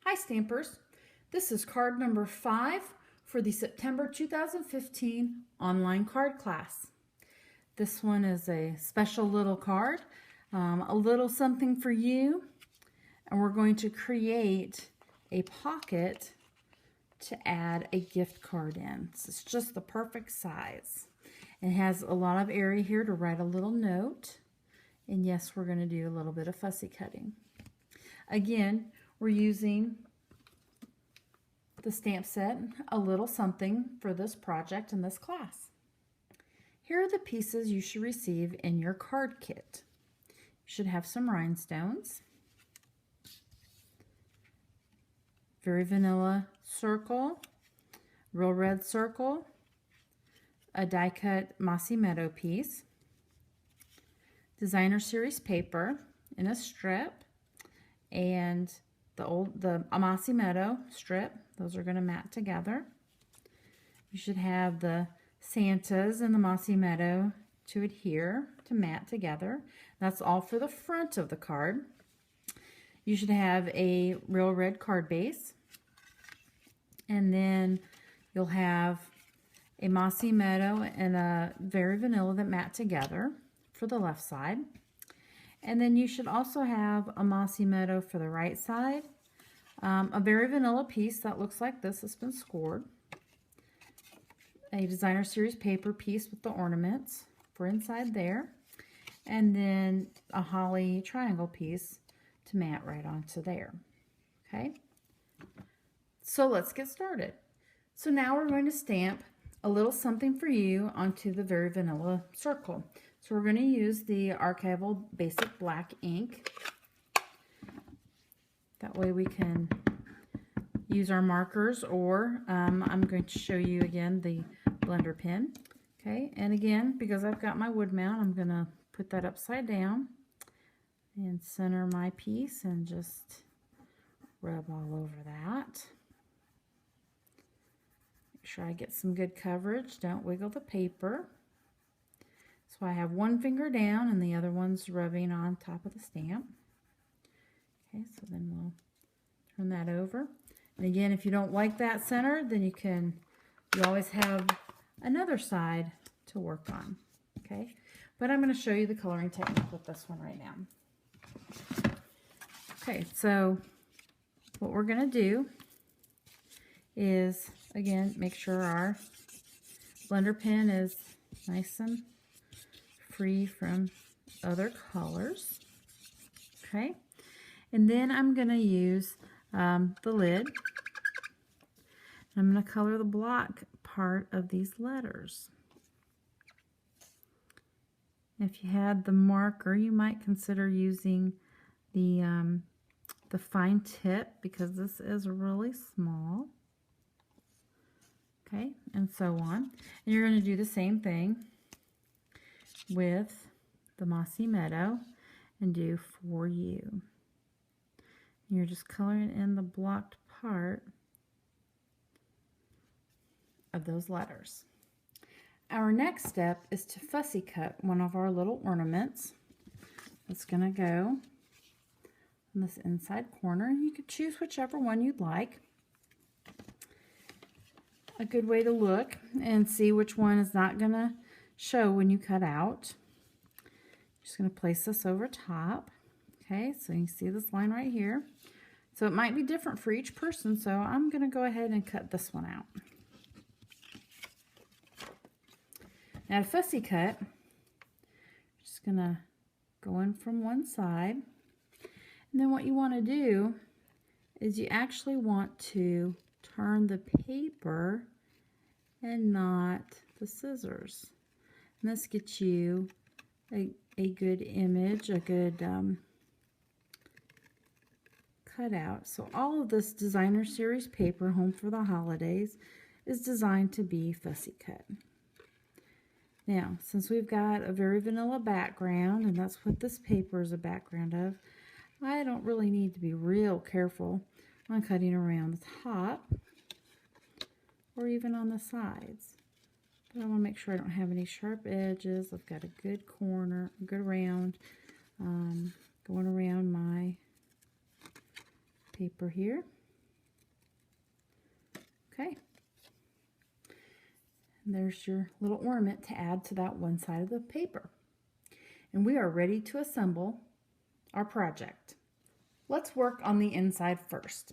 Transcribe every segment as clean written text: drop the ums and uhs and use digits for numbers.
Hi Stampers, this is card number 5 for the September 2015 online card class. This one is a special little card, a little something for you, and we're going to create a pocket to add a gift card in. So it's just the perfect size. It has a lot of area here to write a little note, and yes, we're going to do a little bit of fussy cutting. Again, we're using the stamp set, A Little Something, for this project in this class. Here are the pieces you should receive in your card kit. You should have some rhinestones, very vanilla circle, real red circle, a die cut Mossy Meadow piece, designer series paper in a strip, and the Mossy Meadow strip. Those are going to mat together. You should have the Santas and the Mossy Meadow to adhere, to mat together. That's all for the front of the card. You should have a real red card base, and then you'll have a Mossy Meadow and a very vanilla that mat together for the left side. And then you should also have a Mossy Meadow for the right side, a very vanilla piece that looks like this has been scored, a designer series paper piece with the ornaments for inside there, and then a holly triangle piece to mat right onto there. Okay, so let's get started. So now we're going to stamp A Little Something for You onto the very vanilla circle. So we're going to use the Archival Basic Black ink. That way we can use our markers, or I'm going to show you again the blender pen. Okay, and again, because I've got my wood mount, I'm going to put that upside down and center my piece and just rub all over that. Make sure I get some good coverage. Don't wiggle the paper. So I have one finger down and the other one's rubbing on top of the stamp. Okay, so then we'll turn that over. And again, if you don't like that center, then you always have another side to work on. Okay, but I'm going to show you the coloring technique with this one right now. Okay, so what we're going to do is, again, make sure our blender pen is nice and free from other colors. Okay, and then I'm going to use the lid. I'm going to color the block part of these letters. If you had the marker, you might consider using the fine tip, because this is really small. Okay, and so on. And you're going to do the same thing with the Mossy Meadow and do For You. You're just coloring in the blocked part of those letters. Our next step is to fussy cut one of our little ornaments. It's going to go in this inside corner. You could choose whichever one you'd like. A good way to look and see which one is not going to show when you cut out. Just going to place this over top. Okay, so you see this line right here. So it might be different for each person, so I'm going to go ahead and cut this one out. Now, to fussy cut, just going to go in from one side. And then what you want to do is you actually want to turn the paper and not the scissors. And this gets you a good image, a good cutout. So all of this designer series paper, Home for the Holidays, is designed to be fussy cut. Now, since we've got a very vanilla background, and that's what this paper is a background of, I don't really need to be real careful on cutting around the top or even on the sides. But I want to make sure I don't have any sharp edges. I've got a good corner, a good round going around my paper here. And there's your little ornament to add to that one side of the paper. And we are ready to assemble our project. Let's work on the inside first.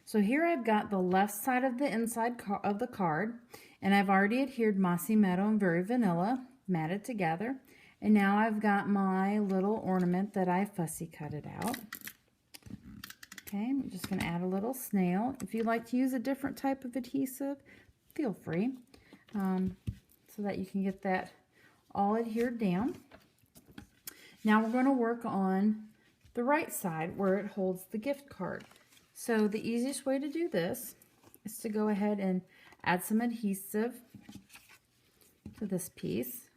So here I've got the left side of the inside of the card, and I've already adhered Mossy Meadow and Very Vanilla, matted together. And now I've got my little ornament that I fussy cutted out. Okay, I'm just going to add a little snail. If you'd like to use a different type of adhesive, feel free, so that you can get that all adhered down. Now we're going to work on the right side where it holds the gift card. So the easiest way to do this is to go ahead and add some adhesive to this piece.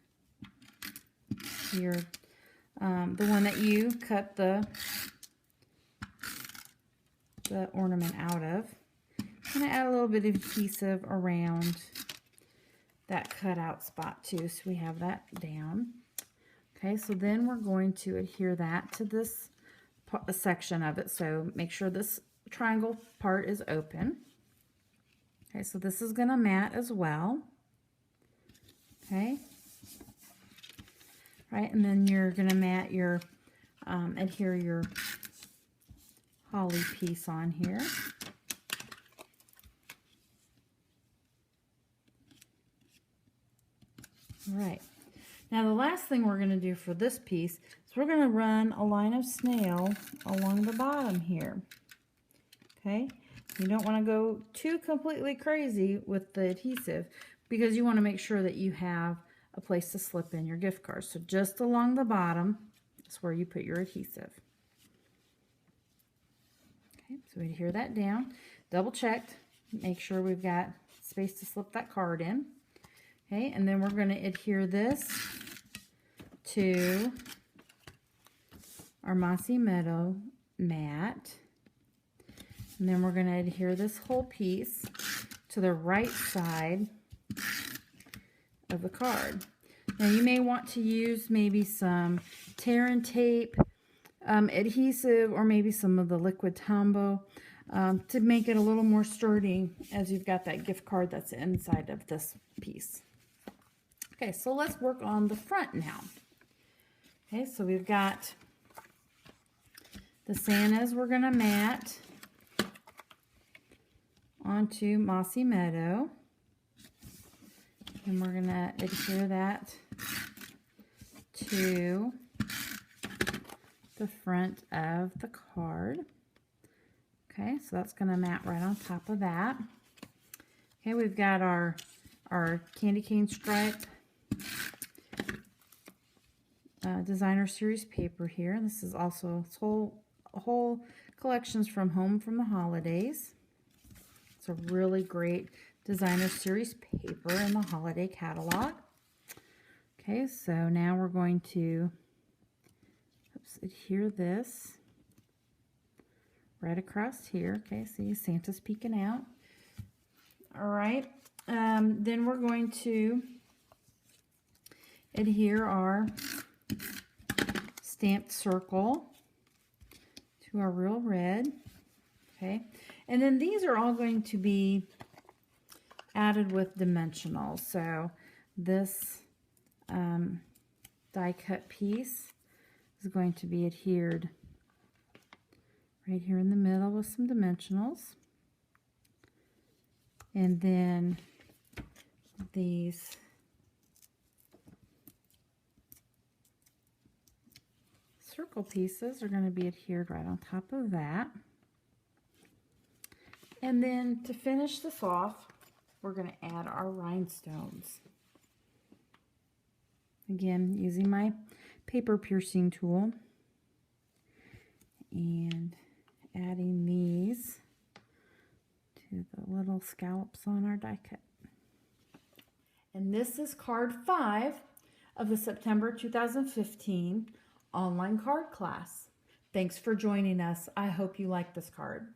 Here, the one that you cut the ornament out of. I'm going to add a little bit of adhesive around that cutout spot too, so we have that down. Okay, so then we're going to adhere that to this section of it, so make sure this triangle part is open. Okay, so this is going to mat as well. Okay, right, and then you're going to mat your adhere your holly piece on here. All right, now the last thing we're going to do for this piece is we're going to run a line of snail along the bottom here. Okay, you don't want to go too completely crazy with the adhesive because you want to make sure that you have a place to slip in your gift card. So just along the bottom is where you put your adhesive. Okay, so we adhere that down, double checked, make sure we've got space to slip that card in. Okay, and then we're going to adhere this to our Mossy Meadow mat. And then we're going to adhere this whole piece to the right side of the card. Now you may want to use maybe some tear and tape adhesive, or maybe some of the liquid Tombow to make it a little more sturdy as you've got that gift card that's inside of this piece. Okay, so let's work on the front now. Okay, so we've got the Santas we're going to mat onto Mossy Meadow, and we're going to adhere that to the front of the card. Okay, so that's going to mat right on top of that. Okay, we've got our candy cane stripe designer series paper here. This is also a whole collections from Home from the Holidays. It's a really great designer series paper in the holiday catalog. Okay, so now we're going to adhere this right across here. Okay, see Santa's peeking out. All right, then we're going to adhere our stamped circle to our real red. Okay, and then these are all going to be added with dimensional. So this die cut piece is going to be adhered right here in the middle with some dimensionals. And then these circle pieces are going to be adhered right on top of that. And then to finish this off, we're going to add our rhinestones. Again, using my paper piercing tool and adding these to the little scallops on our die cut. And this is card 5 of the September 2015 online card class. Thanks for joining us. I hope you like this card.